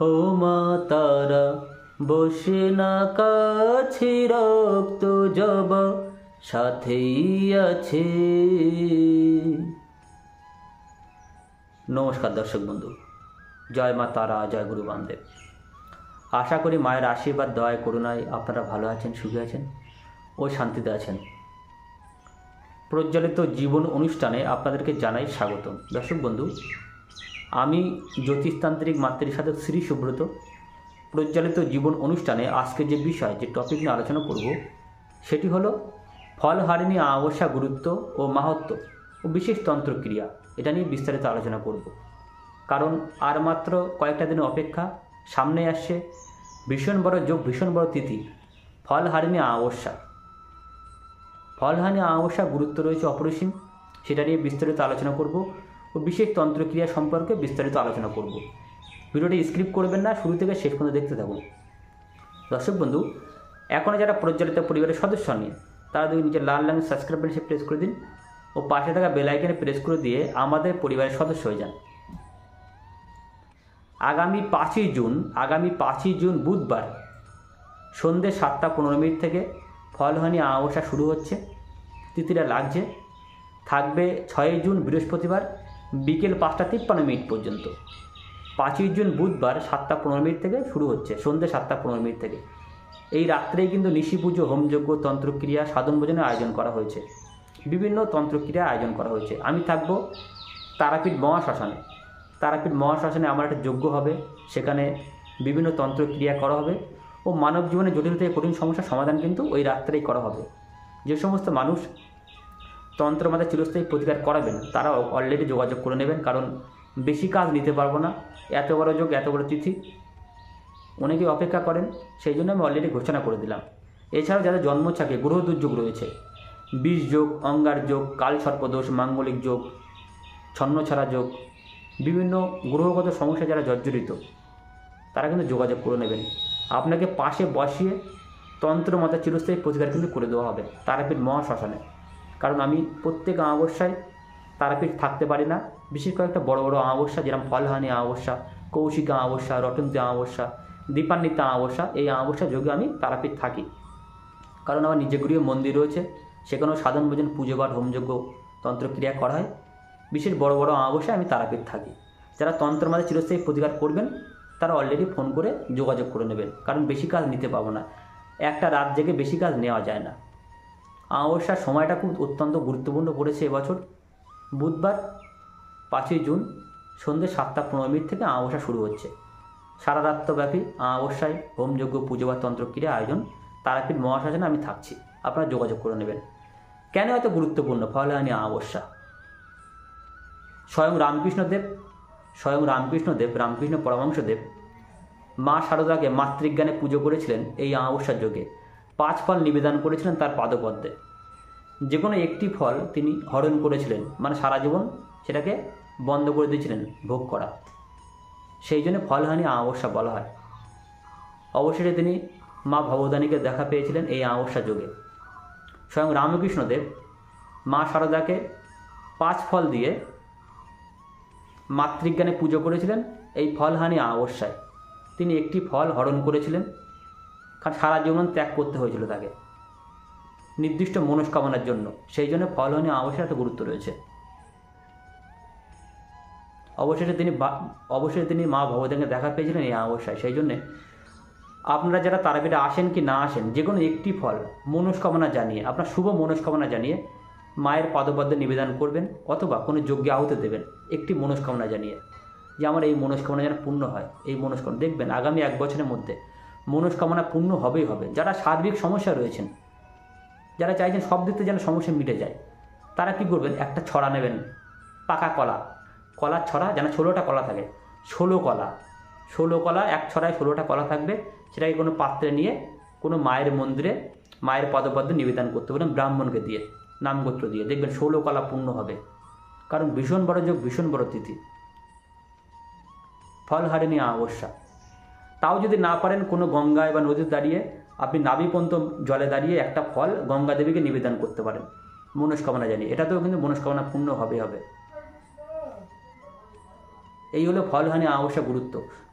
ও মা তারা বসে না কাছে, রক্ত জবা সাথেই আছে। নমস্কার দর্শক বন্ধু, জয় মা তারা, জয় গুরু বামদেব। আশা করি মায়ের আশীর্বাদ, দয়া, করুণায় আপনারা ভালো আছেন, সুখী আছেন ও শান্তিতে আছেন। প্রজ্বলিত জীবন অনুষ্ঠানে আপনাদেরকে জানাই স্বাগতম। দর্শক বন্ধু, আমি জ্যোতিষতান্ত্রিক মাতৃসাধক শ্রী সুব্রত। প্রজ্বলিত জীবন অনুষ্ঠানে আজকে যে বিষয়, যে টপিক নিয়ে আলোচনা করব, সেটি হলো ফলহারিণী অমাবস্যা, গুরুত্ব ও মাহাত্ম্য ও বিশেষ তন্ত্রক্রিয়া। এটা নিয়ে বিস্তারিত আলোচনা করব, কারণ আর মাত্র কয়েকটা দিন অপেক্ষা। সামনে আসছে ভীষণ বড় যোগ, ভীষণ বড় তিথি, ফলহারিণী অমাবস্যা। ফলহারিণী অমাবস্যা গুরুত্ব রয়েছে অপরিসীম, সেটা নিয়ে বিস্তারিত আলোচনা করব ও বিশেষ তন্ত্রক্রিয়া সম্পর্কে বিস্তারিত আলোচনা করব। ভিডিওটি স্ক্রিপ্ট করবেন না, শুরু থেকে শেষ পর্যন্ত দেখতে থাকুন। দর্শক বন্ধু, এখনও যারা প্রজ্বলিত পরিবারের সদস্য নিয়ে, তারা যদি নিজের লাল রঙের সাবস্ক্রাইব বাটনে প্রেস করে দিন ও পাশে থাকা বেল আইকনে প্রেস করে দিয়ে আমাদের পরিবারের সদস্য হয়ে যান। আগামী 5ই জুন বুধবার সন্ধ্যে 7:15 থেকে ফলহারিণী অমাবস্যা শুরু হচ্ছে। তিথিটা লাগছে, থাকবে 6ই জুন বৃহস্পতিবার বিকেল 5:53 পর্যন্ত। 5ই জুন বুধবার 7:15 থেকে শুরু হচ্ছে, সন্ধ্যে 7:15 থেকে। এই রাত্রেই কিন্তু নিশি পুজো, হোমযজ্ঞ, তন্ত্রক্রিয়া, সাধন ভোজনের আয়োজন করা হয়েছে। বিভিন্ন তন্ত্রক্রিয়া আয়োজন করা হয়েছে। আমি থাকবো তারাপীঠ মহাশ্মশানে। তারাপীঠ মহাশ্মশানে আমার একটা যজ্ঞ হবে, সেখানে বিভিন্ন তন্ত্রক্রিয়া করা হবে ও মানব জীবনে জটিল থেকে কঠিন সমস্যার সমাধান কিন্তু ওই রাত্রেই করা হবে। যে সমস্ত মানুষ তন্ত্রমাতা চিরস্থায়ী প্রতিকার করাবেন, তারা অলরেডি যোগাযোগ করে নেবেন, কারণ বেশি কাজ নিতে পারবো না। এত বড় যোগ, এত বড় তিথি, অনেকে অপেক্ষা করেন, সেই জন্য আমি অলরেডি ঘোষণা করে দিলাম। এছাড়াও যাদের জন্মছকে গ্রহ দুর্যোগ রয়েছে, বিষ যোগ, অঙ্গার যোগ, কাল সর্পদোষ, মাঙ্গলিক যোগ, ছন্নছাড়া যোগ, বিভিন্ন গ্রহগত সমস্যা যারা জর্জরিত, তারা কিন্তু যোগাযোগ করে নেবেন। আপনাকে পাশে বসিয়ে তন্ত্রমাতা চিরস্থায়ী প্রতিকার কিন্তু করে দেওয়া হবে তারাপীঠ মহাশ্মশানে। কারণ আমি প্রত্যেক অমাবস্যায় তারাপীঠ থাকতে পারি না। বিশেষ করে একটা বড় বড় অমাবস্যা, যেরকম ফলহারিণী অমাবস্যা, কৌশিক অমাবস্যা, রটন্তী অমাবস্যা, দীপান্বিতা অমাবস্যা, এই অমাবস্যা যোগে আমি তারাপীঠ থাকি। কারণ আমার নিজের গৃহে মন্দির রয়েছে, সেখানেও সাধন ভোজন, পুজো পাঠ, হোমযজ্ঞ, তন্ত্রক্রিয়া করা হয়। বিশেষ বড় বড় অমাবস্যায় আমি তারাপীঠ থাকি। যারা তন্ত্রমাতা চিরস্থায়ী প্রতিকার করবেন, তারা অলরেডি ফোন করে যোগাযোগ করে নেবেন, কারণ বেশি কাজ নিতে পাবো না। একটা রাত জেগে বেশি কাজ নেওয়া যায় না। অমাবস্যার সময়টা খুব অত্যন্ত গুরুত্বপূর্ণ পড়েছে এবছর। বুধবার 5ই জুন সন্ধ্যে 7:15 থেকে অমাবস্যা শুরু হচ্ছে। সারা রাত্রব্যাপী অমাবস্যায় হোমযজ্ঞ, পুজো বা তন্ত্রক্রিয়া আয়োজন তারাপীঠ মহাশ্মশানে আমি থাকছি। আপনারা যোগাযোগ করে নেবেন। কেন এত গুরুত্বপূর্ণ ফলহারিণী অমাবস্যা? স্বয়ং রামকৃষ্ণদেব, রামকৃষ্ণ পরমহংসদেব মা শারদাকে মাতৃজ্ঞানে পুজো করেছিলেন এই অমাবস্যার যোগে। 5 ফল নিবেদন করেছিলেন তার পাদপদ্মে। যে কোনো একটি ফল তিনি হরণ করেছিলেন, মানে সারা জীবন সেটাকে বন্ধ করে দিয়েছিলেন ভোগ করা। সেই জন্য ফলহারিণী অমাবস্যা বলা হয়। অবশেষে তিনি মা ভবদানীকে দেখা পেয়েছিলেন এই অমাবস্যা যোগে। স্বয়ং রামকৃষ্ণদেব মা শারদাকে 5 ফল দিয়ে মাতৃজ্ঞানে পুজো করেছিলেন এই ফলহারিণী অমাবস্যায়। তিনি একটি ফল হরণ করেছিলেন, কারণ সারা জীবন ত্যাগ করতে হয়েছিল তাকে নির্দিষ্ট মনস্কামনার জন্য। সেই জন্য ফলহারিণী অমাবস্যার এত গুরুত্ব রয়েছে। অবশেষে তিনি মা ভবদানীকে দেখা পেয়েছিলেন এই অমাবস্যায়। সেই জন্যে আপনারা যারা তারাপীঠে আসেন কি না আসেন, যে কোনো একটি ফল মনস্কামনা জানিয়ে, আপনার শুভ মনস্কামনা জানিয়ে মায়ের পাদপদ্মে নিবেদন করবেন, অথবা কোনো যজ্ঞে আহুতি দেবেন একটি মনস্কামনা জানিয়ে, যে আমার এই মনস্কামনা যেন পূর্ণ হয়। এই মনস্কামনা দেখবেন আগামী 1 বছরের মধ্যে মনস্কামনা পূর্ণ হবেই হবে। যারা সার্বিক সমস্যা রয়েছেন, যারা চাইছেন সব দিক থেকে যেন সমস্যা মিটে যায়, তারা কী করবেন, একটা ছড়া নেবেন, পাকা কলার ছড়া, যেন 16টা কলা থাকে, 16 কলা, এক ছড়ায় 16টা কলা থাকবে। সেটাকে কোনো পাত্রে নিয়ে কোনো মায়ের মন্দিরে মায়ের পদপদ্মে নিবেদন করতে পারেন, ব্রাহ্মণকে দিয়ে, নামগোত্র দিয়ে। দেখবেন 16 কলা পূর্ণ হবে। কারণ ভীষণ বড় যোগ, ভীষণ বড় তিথি ফলহারিণী অমাবস্যা। তাও যদি না পারেন, কোনো গঙ্গায় বা নদীতে দাঁড়িয়ে আপনি নাভিপন্ত জলে দাঁড়িয়ে একটা ফল গঙ্গা দেবীকে নিবেদন করতে পারেন মনস্কামনা জানিয়ে। এটাতেও কিন্তু মনস্কামনা পূর্ণ হবে। এই হলো ফলহানি অমাবস্যা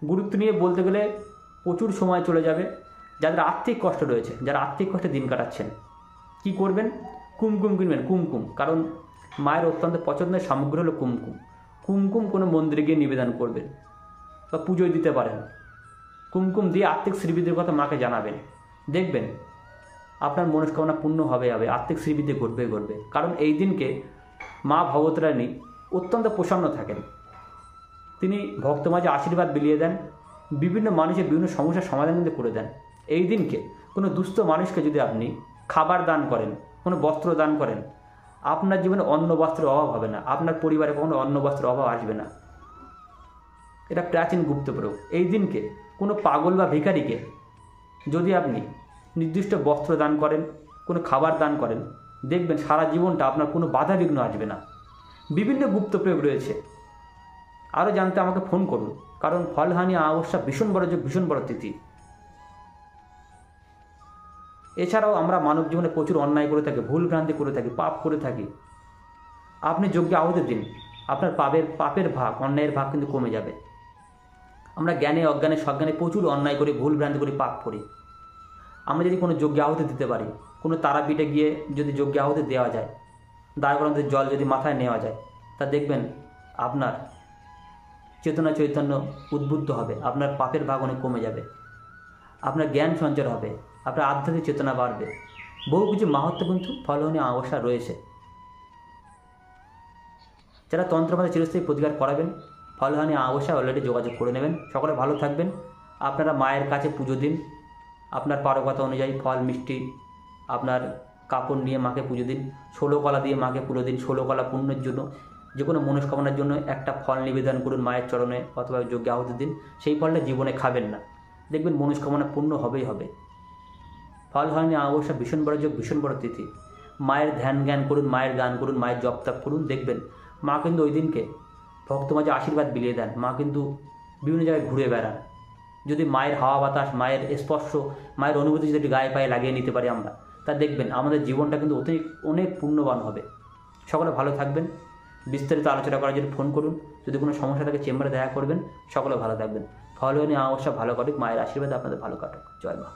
গুরুত্ব নিয়ে বলতে গেলে প্রচুর সময় চলে যাবে। যাদের আর্থিক কষ্ট রয়েছে, যারা আর্থিক কষ্টে দিন কাটাচ্ছেন, কি করবেন? কুমকুম কিনবেন, কুমকুম। কারণ মায়ের অত্যন্ত পছন্দের সামগ্রী হলো কুমকুম কোনো মন্দিরে গিয়ে নিবেদন করবেন বা পুজোয় দিতে পারেন। কুমকুম দিয়ে আর্থিক শ্রীবৃদ্ধির কথা মাকে জানাবেন, দেখবেন আপনার মনস্কামনা পূর্ণ হবে, আর্থিক শ্রীবৃদ্ধি ঘটবে। কারণ এই দিনকে মা ভগবতরানী অত্যন্ত প্রসন্ন থাকেন। তিনি ভক্ত মাঝে আশীর্বাদ বিলিয়ে দেন, বিভিন্ন মানুষের বিভিন্ন সমস্যার সমাধান কিন্তু করে দেন। এই দিনকে কোনো দুস্থ মানুষকে যদি আপনি খাবার দান করেন, কোনো বস্ত্র দান করেন, আপনার জীবনে অন্ন বস্ত্রের অভাব হবে না, আপনার পরিবারে কখনো অন্ন বস্ত্রের অভাব আসবে না। এটা প্রাচীন গুপ্ত প্রয়োগ। এই দিনকে কোনো পাগল বা ভিখারিকে যদি আপনি নির্দিষ্ট বস্ত্র দান করেন, কোনো খাবার দান করেন, দেখবেন সারা জীবনটা আপনার কোনো বাধা বিঘ্ন আসবে না। বিভিন্ন গুপ্ত প্রয়োগ রয়েছে, আরও জানতে আমাকে ফোন করুন। কারণ ফলহানি অমাবস্যা ভীষণ বড় তিথি। এছাড়াও আমরা মানব জীবনে প্রচুর অন্যায় করে থাকি, ভুল ভ্রান্তি করে থাকি, পাপ করে থাকি। আপনি যজ্ঞে আহুতি দিন, আপনার পাপের ভাগ, অন্যায়ের ভাগ কিন্তু কমে যাবে। আমরা জ্ঞানে অজ্ঞানে সজ্ঞানে প্রচুর অন্যায় করি, ভুল ভ্রান্তি করি, পাপ করি। আমরা যদি কোনো যজ্ঞে আহুতি দিতে পারি, কোনো তারাপীঠে গিয়ে যদি যজ্ঞে আহুতি দেওয়া যায়, দ্বারকানন্দের জল যদি মাথায় নেওয়া যায়, তা দেখবেন আপনার চেতনা চৈতন্য উদ্বুদ্ধ হবে, আপনার পাপের ভাগ অনেক কমে যাবে, আপনার জ্ঞান সঞ্চার হবে, আপনার আধ্যাত্মিক চেতনা বাড়বে। বহু কিছু মাহাত্ম্য কিন্তু ফলহানি অমাবস্যা রয়েছে। যারা তন্ত্রমাতে চিরস্থায়ী প্রতিকার করাবেন, ফলহানি অমাবস্যা অলরেডি যোগাযোগ করে নেবেন। সকলে ভালো থাকবেন। আপনারা মায়ের কাছে পুজো দিন, আপনার পারকতা অনুযায়ী ফল মিষ্টি, আপনার কাপড় নিয়ে মাকে পুজো দিন, 16 কলা দিয়ে মাকে পুজো দিন। 16 কলা পূর্ণের জন্য, যে কোনো মনস্কামনার জন্য একটা ফল নিবেদন করুন মায়ের চরণে অথবা যজ্ঞে আহুতি দিন। সেই ফলটা জীবনে খাবেন না, দেখবেন মনস্কামনা পূর্ণ হবেই হবে। ফলহানি অমাবস্যা ভীষণ বড় তিথি। মায়ের ধ্যান জ্ঞান করুন, মায়ের গান করুন, মায়ের জপ তাপ করুন, দেখবেন মা কিন্তু ওই দিনকে ভক্ত মাঝে আশীর্বাদ বিলিয়ে দেন। মা কিন্তু বিভিন্ন জায়গায় ঘুরে বেড়ান। যদি মায়ের হাওয়া বাতাস, মায়ের স্পর্শ, মায়ের অনুভূতি যদি গায়ে পায়ে লাগিয়ে নিতে পারি আমরা, তা দেখবেন আমাদের জীবনটা কিন্তু অনেক পুণ্যবান হবে। সকলে ভালো থাকবেন। বিস্তারিত আলোচনা করার জন্য ফোন করুন। যদি কোনো সমস্যা থাকে চেম্বারে দেখা করবেন। সকলে ভালো থাকবেন। ফলহানি অমাবস্যা ভালো কাটুক, মায়ের আশীর্বাদ আপনাদের ভালো কাটুক। জয় মা।